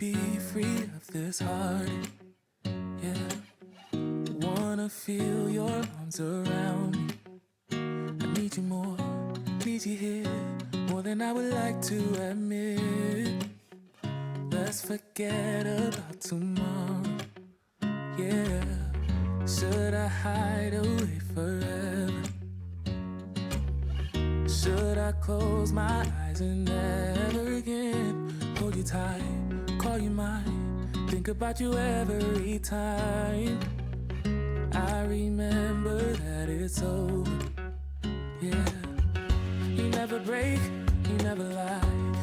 be free of this heart. Yeah, wanna feel your arms around me. I need you more, need you here, more than I would like to admit. Let's forget about tomorrow. Yeah, should I hide away forever? Should I close my eyes and never again hold you tight, call you mine, think about you every time? I remember that it's over. Yeah, you never break, you never lie,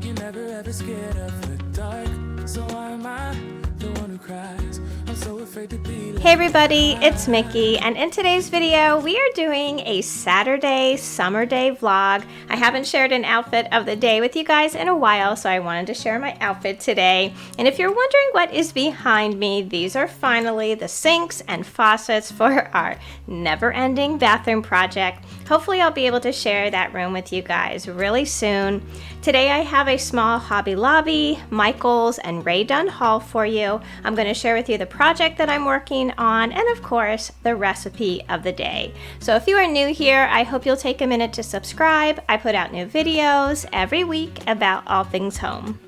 you never ever scared of the dark. So why am I the one who cries? I'm so afraid to be left. Hey everybody, it's Mickey, and in today's video we are doing a Saturday summer day vlog. I haven't shared an outfit of the day with you guys in a while, so I wanted to share my outfit today. And if you're wondering what is behind me, these are finally the sinks and faucets for our never-ending bathroom project. Hopefully I'll be able to share that room with you guys really soon. Today I have a small Hobby Lobby, Michaels, and Rae Dunn haul for you. I'm going to share with you the project that I'm working on and of course the recipe of the day. So if you are new here, I hope you'll take a minute to subscribe. I put out new videos every week about all things home.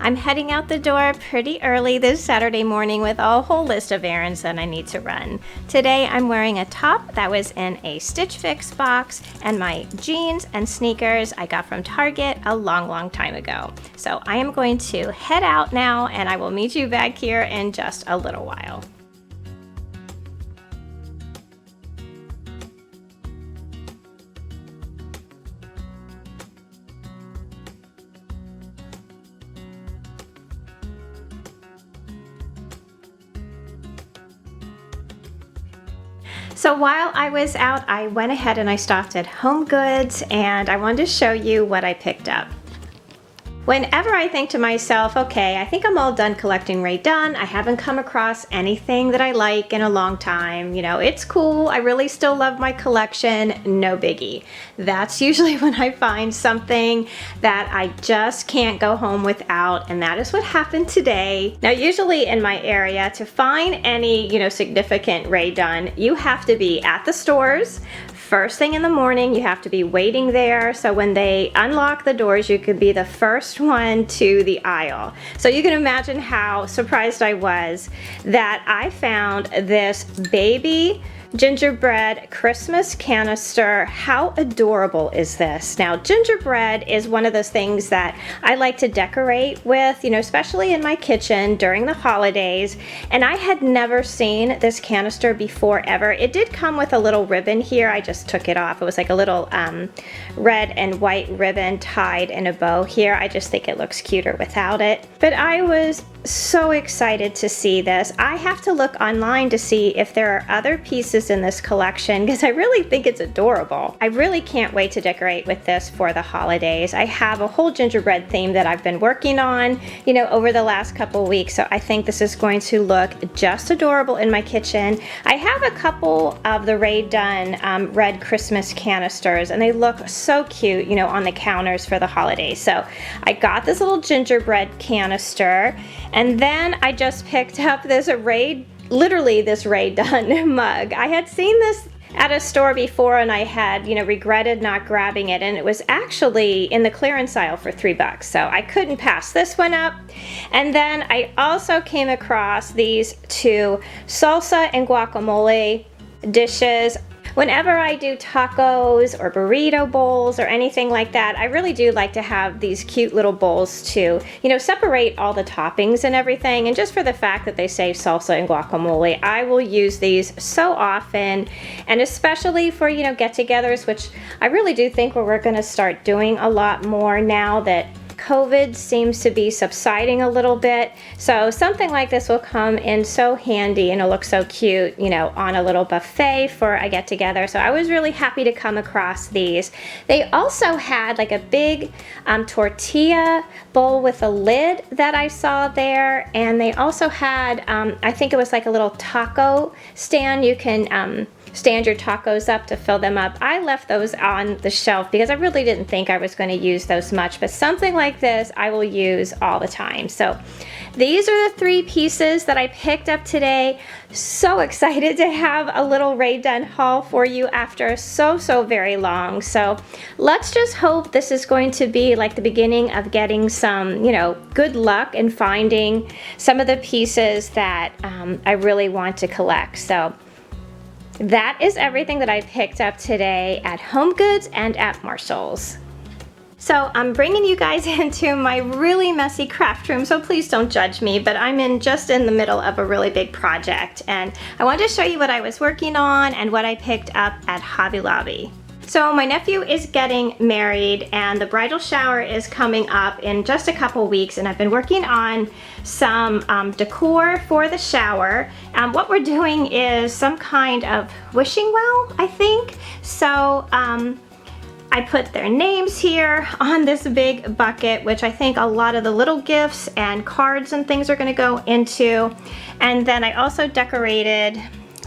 I'm heading out the door pretty early this Saturday morning with a whole list of errands that I need to run. Today I'm wearing a top that was in a Stitch Fix box and my jeans and sneakers I got from Target a long time ago. So I am going to head out now and I will meet you back here in just a little while. So while I was out, I went ahead and I stopped at Home Goods and I wanted to show you what I picked up. Whenever I think to myself, okay, I think I'm all done collecting Rae Dunn, I haven't come across anything that I like in a long time, you know, it's cool, I really still love my collection, no biggie. That's usually when I find something that I just can't go home without, and that is what happened today. Now usually in my area, to find any, you know, significant Rae Dunn, you have to be at the stores, first thing in the morning, you have to be waiting there, so when they unlock the doors, you could be the first one to the aisle. So you can imagine how surprised I was that I found this baby gingerbread Christmas canister. How adorable is this? Now, gingerbread is one of those things that I like to decorate with, you know, especially in my kitchen during the holidays. And I had never seen this canister before ever. It did come with a little ribbon here. I just took it off. It was like a little red and white ribbon tied in a bow here. I just think it looks cuter without it. But I was so excited to see this. I have to look online to see if there are other pieces in this collection because I really think it's adorable. I really can't wait to decorate with this for the holidays. I have a whole gingerbread theme that I've been working on, you know, over the last couple weeks, so I think this is going to look just adorable in my kitchen. I have a couple of the Rae Dunn red Christmas canisters and they look so cute, you know, on the counters for the holidays. So I got this little gingerbread canister, and then I just picked up this literally this Rae Dunn mug. I had seen this at a store before and I had, you know, regretted not grabbing it, and it was actually in the clearance aisle for $3, so I couldn't pass this one up. And then I also came across these two salsa and guacamole dishes. Whenever I do tacos or burrito bowls or anything like that, I really do like to have these cute little bowls to, you know, separate all the toppings and everything. And just for the fact that they say salsa and guacamole, I will use these so often, and especially for, you know, get-togethers, which I really do think we're going to start doing a lot more now that COVID seems to be subsiding a little bit. So something like this will come in so handy and it'll look so cute, you know, on a little buffet for a get together. So I was really happy to come across these. They also had like a big tortilla bowl with a lid that I saw there. And they also had, I think it was like a little taco stand. You can stand your tacos up to fill them up. I left those on the shelf because I really didn't think I was going to use those much, but something like this I will use all the time. So these are the 3 pieces that I picked up today. So excited to have a little Rae Dunn haul for you after so very long. So let's just hope this is going to be like the beginning of getting some, you know, good luck in finding some of the pieces that I really want to collect. So that is everything that I picked up today at HomeGoods and at Marshall's. So I'm bringing you guys into my really messy craft room, so please don't judge me, but I'm just in the middle of a really big project, and I wanted to show you what I was working on and what I picked up at Hobby Lobby. So my nephew is getting married and the bridal shower is coming up in just a couple weeks, and I've been working on some decor for the shower. What we're doing is some kind of wishing well, I think. So I put their names here on this big bucket, which I think a lot of the little gifts and cards and things are going to go into. And then I also decorated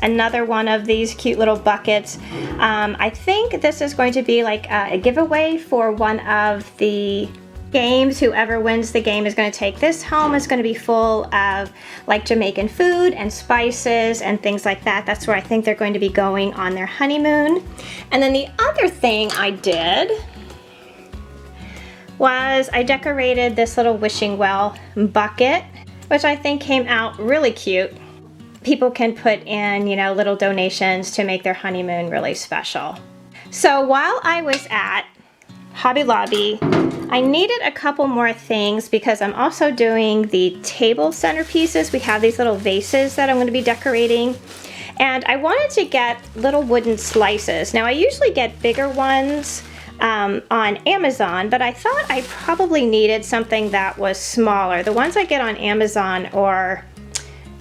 another one of these cute little buckets. I think this is going to be like a giveaway for one of the games. Whoever wins the game is going to take this home. It's going to be full of like Jamaican food and spices and things like that. That's where I think they're going to be going on their honeymoon. And then the other thing I did was I decorated this little wishing well bucket, which I think came out really cute. People can put in, you know, little donations to make their honeymoon really special. So while I was at Hobby Lobby, I needed a couple more things because I'm also doing the table centerpieces. We have these little vases that I'm going to be decorating, and I wanted to get little wooden slices. Now I usually get bigger ones on Amazon, but I thought I probably needed something that was smaller. The ones I get on Amazon are,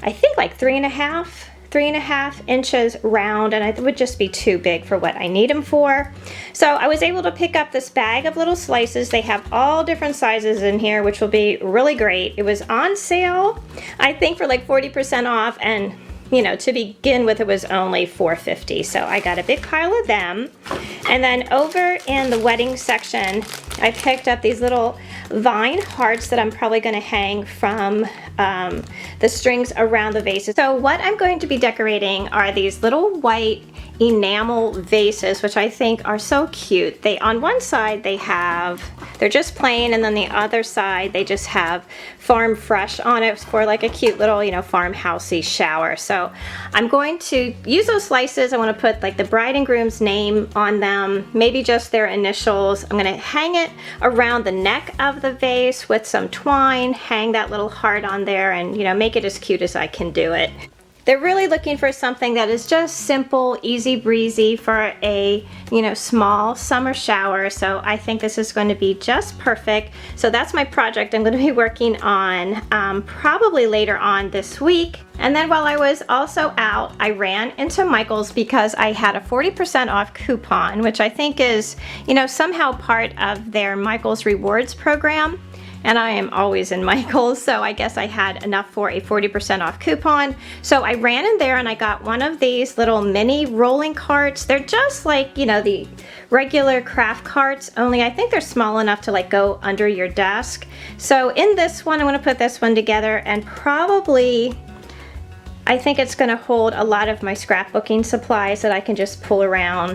I think, like 3.5 inches round, and it would just be too big for what I need them for. So I was able to pick up this bag of little slices. They have all different sizes in here, which will be really great. It was on sale, I think, for like 40% off, and you know, to begin with, it was only $4.50. So I got a big pile of them. And then over in the wedding section, I picked up these little vine hearts that I'm probably going to hang from the strings around the vases. So what I'm going to be decorating are these little white enamel vases, which I think are so cute. They, on one side, they're just plain, and then the other side they just have farm fresh on it for like a cute little, you know, farmhousey shower. So I'm going to use those slices. I want to put like the bride and groom's name on them, maybe just their initials. I'm going to hang it around the neck of the vase with some twine, hang that little heart on there, and you know, make it as cute as I can do it. They're really looking for something that is just simple, easy breezy for a, you know, small summer shower. So I think this is going to be just perfect. So that's my project I'm going to be working on probably later on this week. And then while I was also out, I ran into Michael's because I had a 40% off coupon, which I think is, you know, somehow part of their Michael's Rewards program. And I am always in Michael's, so I guess I had enough for a 40% off coupon. So I ran in there and I got one of these little mini rolling carts. They're just like, you know, the regular craft carts, only I think they're small enough to like go under your desk. So in this one, I'm going to put this one together, and probably I think it's going to hold a lot of my scrapbooking supplies that I can just pull around,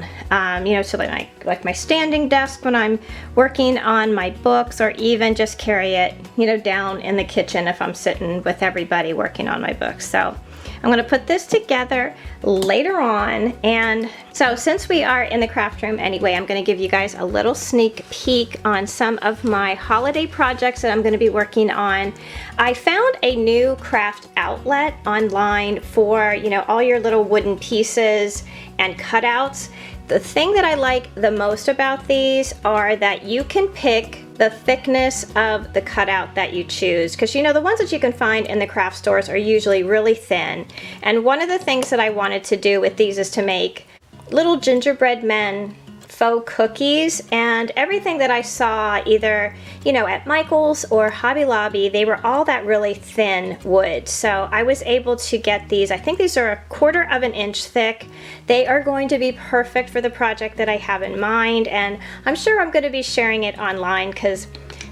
you know, to like my standing desk when I'm working on my books, or even just carry it, you know, down in the kitchen if I'm sitting with everybody working on my books. So I'm going to put this together later on. And so since we are in the craft room anyway, I'm going to give you guys a little sneak peek on some of my holiday projects that I'm going to be working on. I found a new craft outlet online for, you know, all your little wooden pieces and cutouts. The thing that I like the most about these are that you can pick the thickness of the cutout that you choose, because you know the ones that you can find in the craft stores are usually really thin. And one of the things that I wanted to do with these is to make little gingerbread men faux cookies, and everything that I saw either, you know, at Michael's or Hobby Lobby, they were all that really thin wood. So I was able to get these. I think these are 1/4 of an inch thick. They are going to be perfect for the project that I have in mind, and I'm sure I'm going to be sharing it online because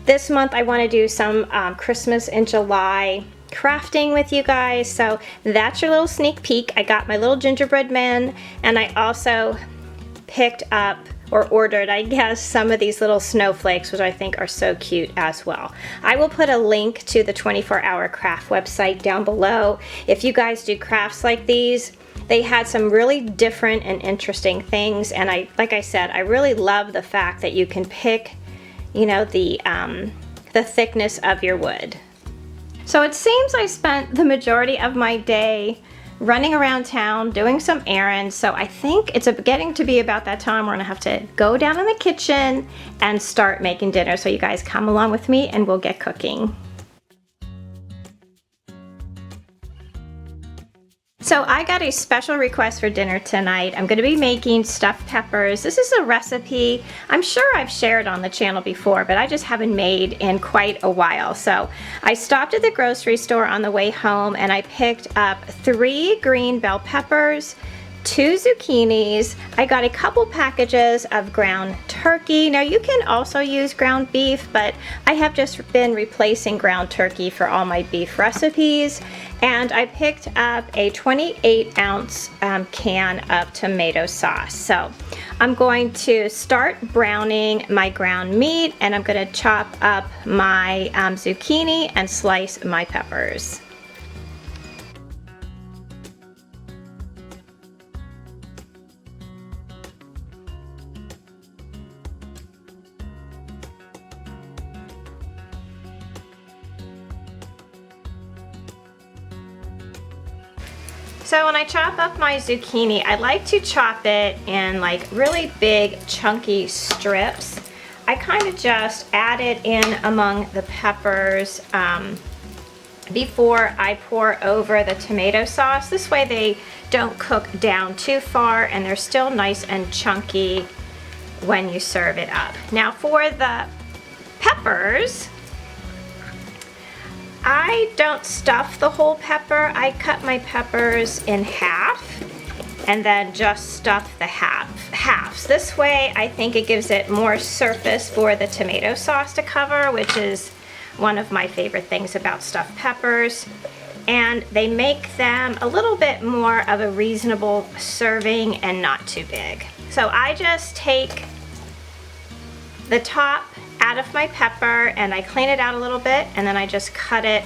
this month I want to do some Christmas in July crafting with you guys. So that's your little sneak peek. I got my little gingerbread men, and I also picked up or ordered, I guess, some of these little snowflakes, which I think are so cute as well. I will put a link to the 24-hour craft website down below. If you guys do crafts like these, they had some really different and interesting things, and like I said, I really love the fact that you can pick, you know, the thickness of your wood. So it seems I spent the majority of my day running around town doing some errands, so I think it's getting to be about that time where I'm gonna have to go down in the kitchen and start making dinner. So you guys come along with me and we'll get cooking. So I got a special request for dinner tonight. I'm going to be making stuffed peppers. This is a recipe I'm sure I've shared on the channel before, but I just haven't made in quite a while. So I stopped at the grocery store on the way home and I picked up 3 green bell peppers, 2 zucchinis. I got a couple packages of ground turkey. Now you can also use ground beef, but I have just been replacing ground turkey for all my beef recipes. And I picked up a 28-ounce can of tomato sauce. So I'm going to start browning my ground meat, and I'm going to chop up my zucchini and slice my peppers. So when I chop up my zucchini, I like to chop it in like really big chunky strips. I kind of just add it in among the peppers before I pour over the tomato sauce. This way they don't cook down too far and they're still nice and chunky when you serve it up. Now for the peppers, I don't stuff the whole pepper. I cut my peppers in half and then just stuff the halves. This way I think it gives it more surface for the tomato sauce to cover, which is one of my favorite things about stuffed peppers. And they make them a little bit more of a reasonable serving and not too big. So I just take the top out of my pepper and I clean it out a little bit, and then I just cut it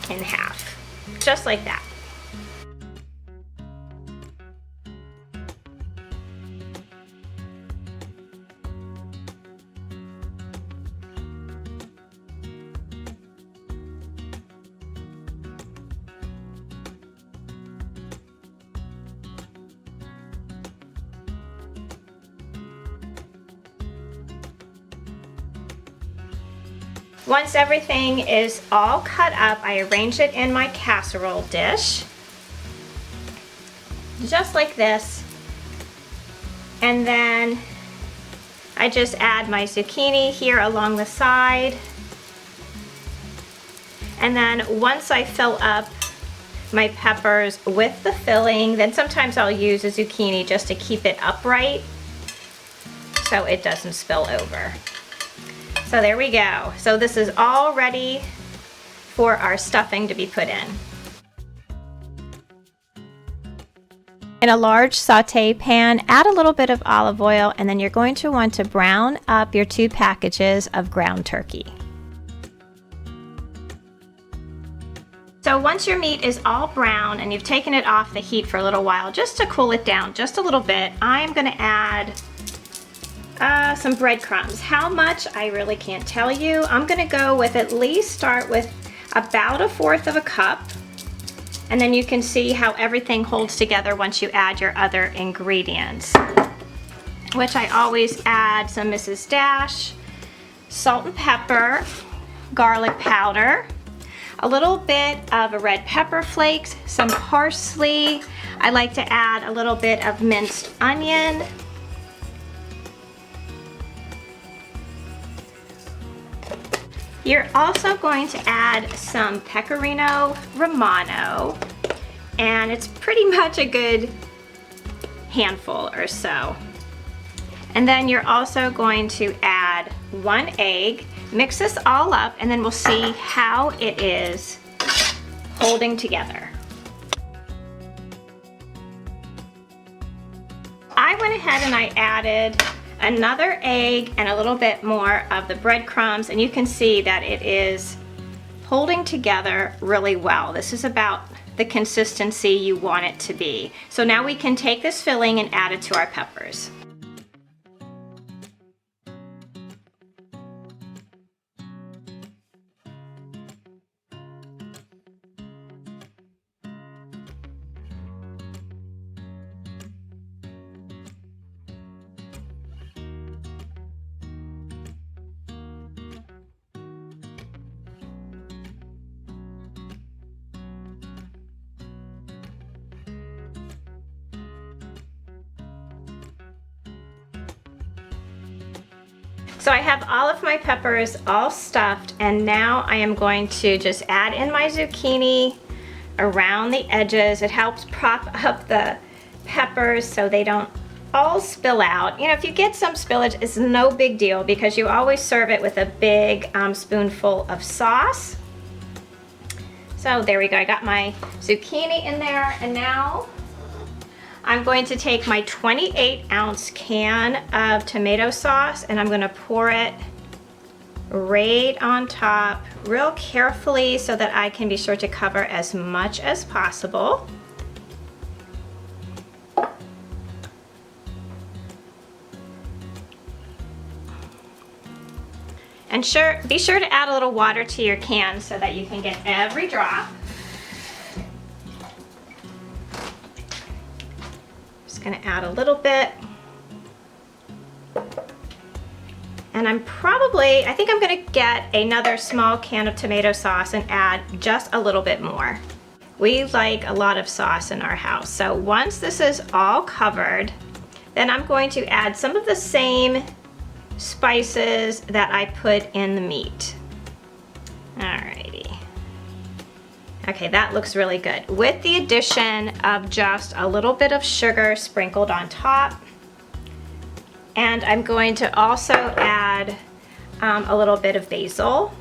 in half, just like that. Once everything is all cut up, I arrange it in my casserole dish, just like this. And then I just add my zucchini here along the side. And then once I fill up my peppers with the filling, then sometimes I'll use a zucchini just to keep it upright so it doesn't spill over. So there we go. So this is all ready for our stuffing to be put in. In a large saute pan, add a little bit of olive oil, and then you're going to want to brown up your 2 packages of ground turkey. So once your meat is all brown and you've taken it off the heat for a little while, just to cool it down just a little bit, I'm going to add some breadcrumbs. How much, I really can't tell you. I'm gonna go with at least start with about 1/4 cup, and then you can see how everything holds together once you add your other ingredients, which I always add some Mrs. Dash, salt and pepper, garlic powder, a little bit of red pepper flakes, some parsley. I like to add a little bit of minced onion, You're also going to add some Pecorino Romano, and it's pretty much a good handful or so. And then you're also going to add 1 egg. Mix this all up, and then we'll see how it is holding together. I went ahead and I added another egg and a little bit more of the breadcrumbs, and you can see that it is holding together really well. This is about the consistency you want it to be. So now we can take this filling and add it to our peppers. So I have all of my peppers all stuffed, and now I am going to just add in my zucchini around the edges. It helps prop up the peppers so they don't all spill out. You know, if you get some spillage, it's no big deal because you always serve it with a big spoonful of sauce. So there we go, I got my zucchini in there, and now I'm going to take my 28-ounce can of tomato sauce and I'm going to pour it right on top real carefully so that I can be sure to cover as much as possible. And be sure to add a little water to your can so that you can get every drop. Going to add a little bit, and I think I'm going to get another small can of tomato sauce and add just a little bit more. We like a lot of sauce in our house. So once this is all covered, then I'm going to add some of the same spices that I put in the meat. Alrighty. Okay, that looks really good. With the addition of just a little bit of sugar sprinkled on top. And I'm going to also add a little bit of basil.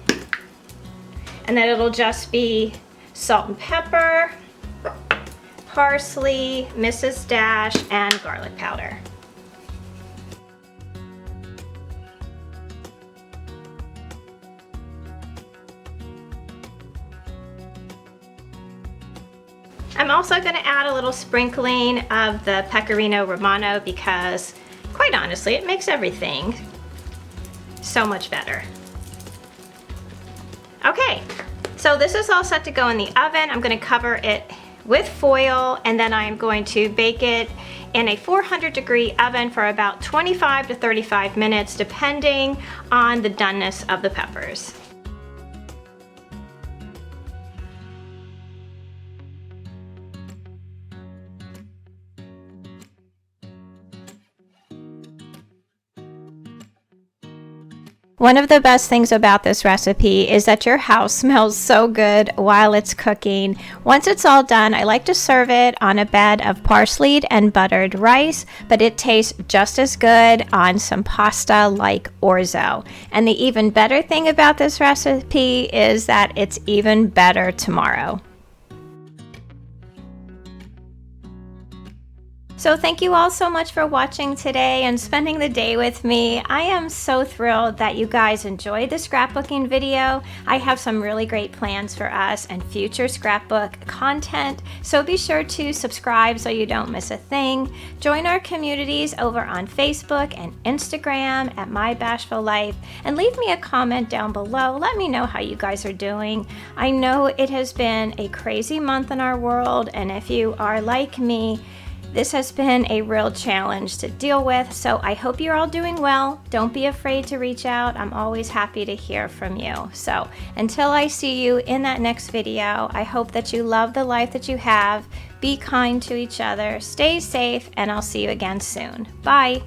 And then it'll just be salt and pepper, parsley, Mrs. Dash, and garlic powder. I'm also going to add a little sprinkling of the Pecorino Romano because, quite honestly, it makes everything so much better. Okay, so this is all set to go in the oven. I'm going to cover it with foil, and then I'm going to bake it in a 400-degree oven for about 25 to 35 minutes, depending on the doneness of the peppers. One of the best things about this recipe is that your house smells so good while it's cooking. Once it's all done, I like to serve it on a bed of parsleyed and buttered rice, but it tastes just as good on some pasta like orzo. And the even better thing about this recipe is that it's even better tomorrow. So thank you all so much for watching today and spending the day with me. I am so thrilled that you guys enjoyed the scrapbooking video. I have some really great plans for us and future scrapbook content, so be sure to subscribe so you don't miss a thing. Join our communities over on Facebook and Instagram at My Bashful Life, and leave me a comment down below. Let me know how you guys are doing. I know it has been a crazy month in our world, and if you are like me, this has been a real challenge to deal with, so I hope you're all doing well. Don't be afraid to reach out. I'm always happy to hear from you. So until I see you in that next video, I hope that you love the life that you have, be kind to each other, stay safe, and I'll see you again soon. Bye.